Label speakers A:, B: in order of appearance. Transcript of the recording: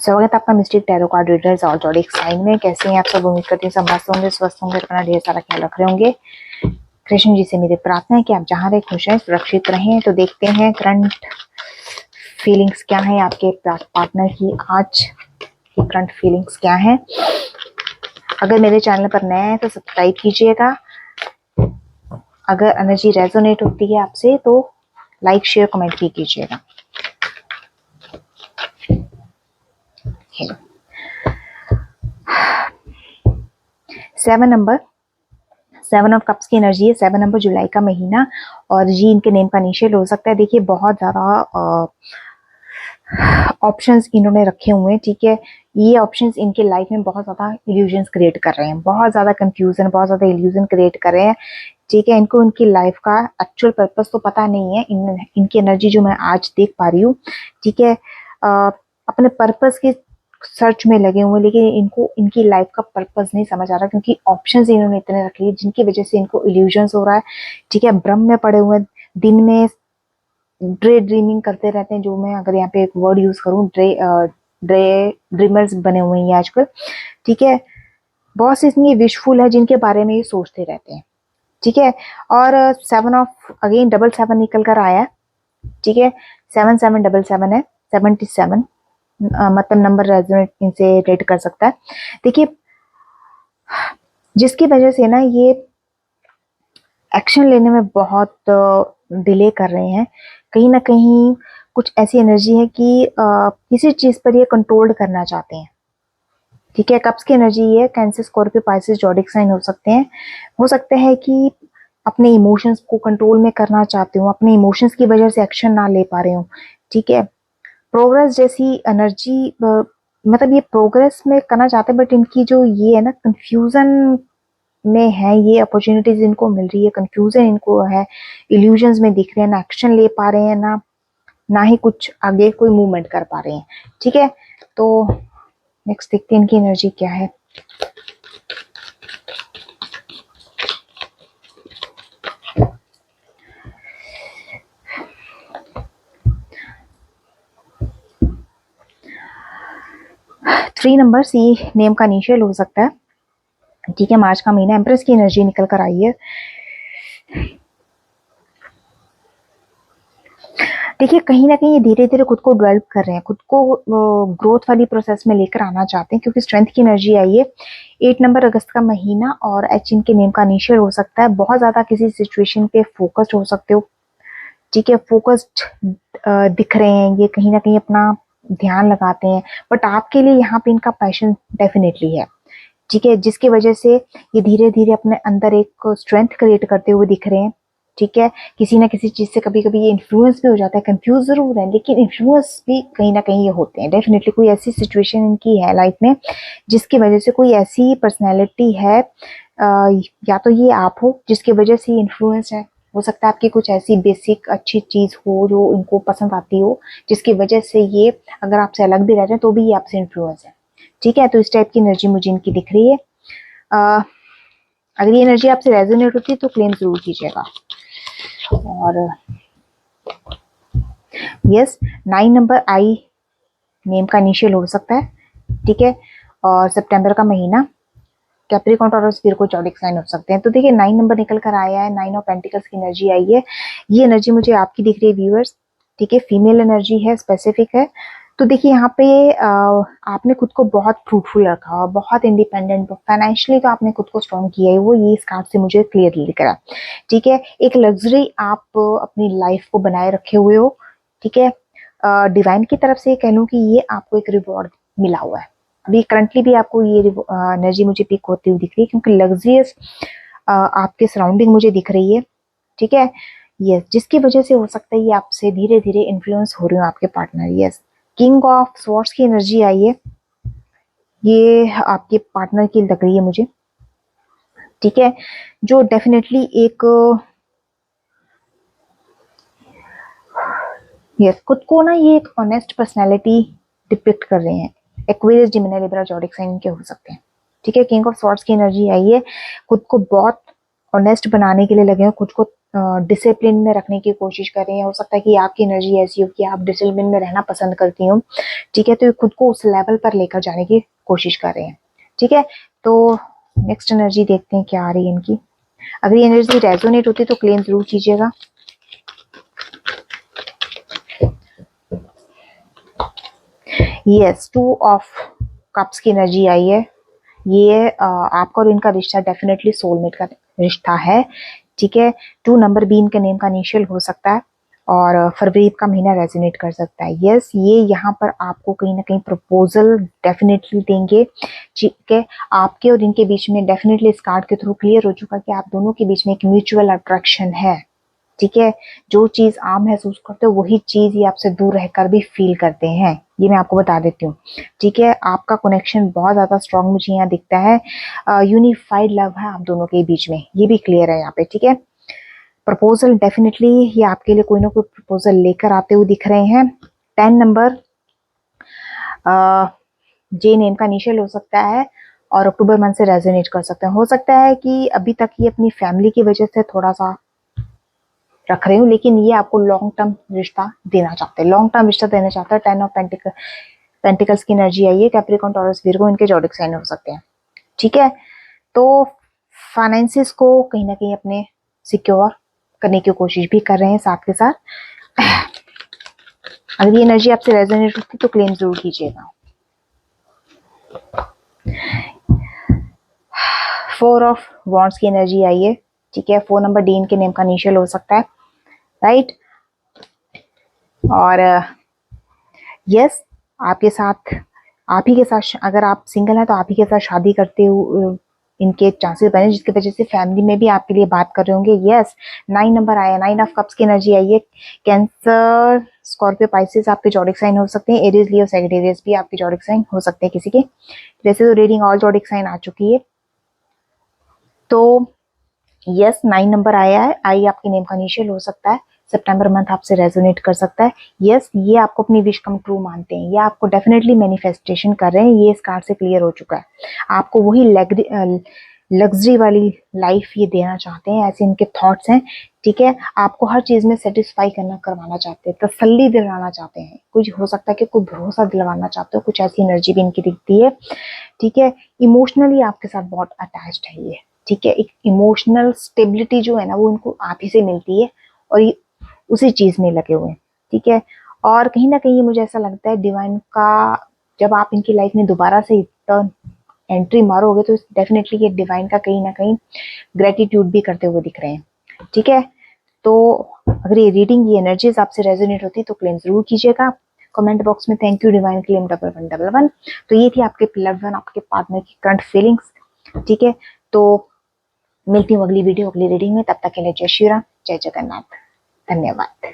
A: स्वागत है आपका मिस्टिक टैरो कार्ड रीडर्स और जॉडिक साइन में। कैसे हैं आप सब? उम्मीद करती हूँ सब मस्त होंगे, स्वस्थ होंगे, अपना ढेर सारा ख्याल रख रहे होंगे। कृष्ण जी से मेरी प्रार्थना है कि आप जहाँ रहे खुश हैं, सुरक्षित रहें। तो देखते हैं करंट फीलिंग्स क्या है आपके पार्टनर की, आज की करंट फीलिंग्स क्या है। अगर मेरे चैनल पर नए हैं तो सब्सक्राइब कीजिएगा। अगर एनर्जी रेजोनेट होती है आपसे तो लाइक शेयर कमेंट भी कीजिएगा। 7 नंबर, 7 ऑफ कप्स की एनर्जी है। 7 नंबर जुलाई का महीना और जी इनके नेम का इनिशियल हो सकता है। देखिए बहुत ज़्यादा ऑप्शंस इन्होंने रखे हुए हैं, ठीक है। ये ऑप्शंस इनके लाइफ में बहुत ज़्यादा इल्यूजन्स क्रिएट कर रहे हैं, बहुत ज़्यादा कंफ्यूजन, बहुत ज़्यादा इल्यूजन क्रिएट कर रहे हैं, ठीक है। इनको इनकी लाइफ का एक्चुअल पर्पस तो पता नहीं है। इनकी एनर्जी जो मैं आज देख पा रही हूँ, ठीक है, अपने पर्पस की सर्च में लगे हुए, लेकिन इनको इनकी लाइफ का पर्पस नहीं समझ आ रहा, क्योंकि ऑप्शंस इन्होंने इतने रख लिए जिनकी वजह से इनको इल्यूजन्स हो रहा है, ठीक है। भ्रम में पड़े हुए, दिन में ड्रे ड्रीमिंग करते रहते हैं। जो मैं अगर यहाँ पे एक वर्ड यूज करूँ, ड्रे ड्रीमर्स बने हुए हैं आजकल, ठीक है। बहुत से इसमें विशफुल है जिनके बारे में ये सोचते रहते हैं, ठीक है। और 7 ऑफ अगेन डबल 7 निकल कर आया, ठीक है। 7777 है, 77 मतलब नंबर रेजोनेट इनसे रेट कर सकता है। देखिए जिसकी वजह से ना ये एक्शन लेने में बहुत डिले कर रहे हैं, कहीं ना कहीं कुछ ऐसी एनर्जी है कि किसी चीज पर ये कंट्रोल करना चाहते हैं, ठीक है। कप्स की एनर्जी है, Cancer, Scorpio, Pisces, zodiac sign हो सकते हैं। हो सकता है कि अपने इमोशंस को कंट्रोल में करना चाहते हो, अपने इमोशंस की वजह से एक्शन ना ले पा रहे हो, ठीक है। प्रोग्रेस जैसी एनर्जी, मतलब ये प्रोग्रेस में करना चाहते हैं, बट इनकी जो ये है ना कंफ्यूजन में है, ये अपॉर्चुनिटीज इनको मिल रही है, कंफ्यूजन इनको है, इल्यूजन्स में दिख रहे हैं, ना एक्शन ले पा रहे हैं, ना ही कुछ आगे कोई मूवमेंट कर पा रहे हैं, ठीक है। तो नेक्स्ट देखते हैं इनकी एनर्जी क्या है। थ्री नंबर सी नेम का इनिशियल हो सकता है, ठीक है। मार्च का महीना, एम्प्रेस की एनर्जी निकल कर आई है। देखिए कहीं ना कहीं ये धीरे धीरे खुद को डेवलप कर रहे हैं, खुद को ग्रोथ वाली प्रोसेस में लेकर आना चाहते हैं, क्योंकि स्ट्रेंथ की एनर्जी आई है। 8 नंबर अगस्त का महीना और एच इनके नेम का इनिशियल हो सकता है। बहुत ज्यादा किसी सिचुएशन पे फोकस्ड हो सकते हो, ठीक है। फोकस्ड दिख रहे हैं, ये कहीं ना कहीं अपना ध्यान लगाते हैं, बट आपके लिए यहाँ पे इनका पैशन डेफिनेटली है, ठीक है। जिसकी वजह से ये धीरे धीरे अपने अंदर एक स्ट्रेंथ क्रिएट करते हुए दिख रहे हैं, ठीक है। किसी ना किसी चीज से कभी कभी ये इन्फ्लुएंस भी हो जाता है, कंफ्यूज जरूर है लेकिन इन्फ्लुएंस भी कहीं ना कहीं ये होते हैं। डेफिनेटली कोई ऐसी सिचुएशन इनकी है लाइफ में जिसकी वजह से कोई ऐसी पर्सनैलिटी है, या तो ये आप हो जिसकी वजह से इन्फ्लुएंस है। हो सकता है आपकी कुछ ऐसी बेसिक अच्छी चीज हो जो इनको पसंद आती हो, जिसकी वजह से ये अगर आपसे अलग भी रहते हैं तो भी ये आपसे इन्फ्लुएंस है, ठीक है। तो इस टाइप की एनर्जी मुझे इनकी दिख रही है। अगर ये एनर्जी आपसे रेजोनेट होती है तो क्लेम जरूर कीजिएगा। और यस, 9 नंबर आई नेम का इनिशियल हो सकता है, ठीक है। और सितंबर का महीना, Capricorn, Taurus, Virgo, zodiac sign हो सकते हैं। तो देखिए 9 नंबर निकल कर आया है, 9 ऑफ पेंटिकल्स की एनर्जी आई है। ये एनर्जी मुझे आपकी दिख रही है व्यूअर्स, ठीक है। फीमेल एनर्जी है, स्पेसिफिक है। तो देखिए यहाँ पे आपने खुद को बहुत फ्रूटफुल रखा हुआ, बहुत इंडिपेंडेंट, फाइनेंशियली तो आपने खुद को स्ट्रॉन्ग किया है, वो ये इस कार्ड से मुझे क्लियरली दिख रहा है, ठीक है। एक लग्जरी आप अपनी लाइफ को बनाए रखे हुए हो, ठीक है। डिवाइन की तरफ से कह लूँ कि ये आपको एक रिवॉर्ड मिला हुआ है। अभी करंटली भी आपको ये एनर्जी मुझे पिक होती हुई दिख रही है, क्योंकि लग्जरियस आपके सराउंडिंग मुझे दिख रही है, ठीक है। यस, जिसकी वजह से हो सकता है ये आपसे धीरे धीरे इन्फ्लुएंस हो रहे हो आपके partner. Yes, king of swords की एनर्जी आई है, ये आपके पार्टनर की लग रही है मुझे, ठीक है। जो डेफिनेटली एक यस खुद को ना ये एक ऑनेस्ट पर्सनैलिटी डिपिक्ट कर रहे हैं। Aquarius, Gemini, Libra, zodiac sign के हो सकते हैं, ठीक है। किंग ऑफ स्वॉर्ड्स की एनर्जी आई है, खुद को बहुत ऑनेस्ट बनाने के लिए लगे हैं, खुद को डिसिप्लिन में रखने की कोशिश कर रही हैं। हो सकता है कि आपकी एनर्जी ऐसी हो कि आप डिसिप्लिन में रहना पसंद करती हो, ठीक है, तो ये खुद को उस लेवल पर लेकर जाने की कोशिश कर रहे हैं, ठीक है। तो नेक्स्ट एनर्जी देखते हैं क्या आ रही है इनकी। अगर ये एनर्जी रेजोनेट होती है तो क्लेम जरूर कीजिएगा। यस, 2 ऑफ कप्स की एनर्जी आई है। ये आपका और इनका रिश्ता डेफिनेटली सोलमेट का रिश्ता है, ठीक है। 2 नंबर भी इनके नेम का इनिशियल हो सकता है और फरवरी का महीना रेजोनेट कर सकता है। यस, ये यहाँ पर आपको कहीं ना कहीं प्रपोजल डेफिनेटली देंगे, ठीक है। आपके और इनके बीच में डेफिनेटली इस कार्ड के थ्रू क्लियर हो चुका कि आप दोनों के बीच में एक म्यूचुअल अट्रैक्शन है, ठीक है। जो चीज आप महसूस करते हो वही चीज ये आपसे दूर रहकर भी फील करते हैं, ये मैं आपको बता देती हूँ, ठीक है। आपका कनेक्शन बहुत ज्यादा स्ट्रांग मुझे यहाँ दिखता है। यूनिफाइड लव है आप दोनों के बीच में, ये भी क्लियर है यहाँ पे, ठीक है। प्रपोजल डेफिनेटली ये आपके लिए कोई ना कोई प्रपोजल लेकर आते हुए दिख रहे हैं। 10 नंबर जे नेम का इनिशियल हो सकता है और अक्टूबर मंथ से रेजोनेट कर सकते हैं। हो सकता है कि अभी तक ये अपनी फैमिली की वजह से थोड़ा सा रख रही हूँ, लेकिन ये आपको लॉन्ग टर्म रिश्ता देना चाहते हैं, लॉन्ग टर्म रिश्ता देना चाहता है। 10 ऑफ पेंटिकल्स की एनर्जी आई है। कैप्रिकॉर्न, टॉरस, विर्गो इनके जॉडिक साइन हो सकते हैं, ठीक है। तो फाइनेंसिस को कहीं ना कहीं अपने सिक्योर करने की कोशिश भी कर रहे हैं साथ के साथ। अगर ये एनर्जी आपसे रेजोनेट होती तो क्लेम जरूर कीजिएगा। 4 ऑफ वॉन्ड्स की एनर्जी आई है, ठीक है। 4 नंबर डी इनके नेम का इनिशियल हो सकता है, राइट। और यस, आपके साथ, आप ही के साथ, अगर आप सिंगल हैं तो आप ही के साथ शादी करते हुए इनके चांसेस बने, जिसकी वजह से फैमिली में भी आपके लिए बात कर रहे होंगे। यस, 9 नंबर आया, 9 ऑफ कप्स की एनर्जी आई है। कैंसर, स्कॉर्पियो, पाइसेस आपके जॉडिक साइन हो सकते हैं। एरीज, लियो, सैजिटेरियस भी आपके जॉडिक साइन हो सकते हैं किसी के। वैसे तो रीडिंग ऑल जॉडिक साइन आ चुकी है। तो यस, 9 नंबर आया है। आई आपके नेम का इनिशियल हो सकता है। सितंबर मंथ आपसे रेजोनेट कर सकता है। यस, ये आपको अपनी विश कम ट्रू मानते हैं, ये आपको डेफिनेटली मैनिफेस्टेशन कर रहे हैं, ये इस कार्ड से क्लियर हो चुका है। आपको वही लग्जरी वाली लाइफ ये देना चाहते हैं, ऐसे इनके थॉट्स हैं, ठीक है। आपको हर चीज में सेटिस्फाई करवाना चाहते हैं, तसल्ली दिलाना चाहते हैं। कुछ हो सकता है कि कोई भरोसा दिलवाना चाहते हो, कुछ ऐसी एनर्जी भी इनकी दिखती है, ठीक है। इमोशनली आपके साथ बहुत अटैच्ड है ये, ठीक है। एक इमोशनल स्टेबिलिटी जो है ना वो इनको आप ही से मिलती है और ये उसी चीज में लगे हुए हैं, ठीक है। और कहीं ना कहीं मुझे ऐसा लगता है डिवाइन का, जब आप इनकी लाइफ में दोबारा से टर्न एंट्री मारोगे तो डेफिनेटली ये डिवाइन का कहीं ना कहीं ग्रेटिट्यूड भी करते हुए दिख रहे हैं, ठीक है। तो अगर ये रीडिंग, ये एनर्जीज आपसे रेजोनेट होती है तो क्लेम जरूर कीजिएगा कमेंट बॉक्स में। Thank you divine, claim 1111। तो ये थी आपके लव्ड वन, आपके पार्टनर की करंट फीलिंग्स, ठीक है। तो मिलती हूँ अगली वीडियो, अगली रीडिंग में। तब तक के लिए जय श्री राम, जय जगन्नाथ, धन्यवाद।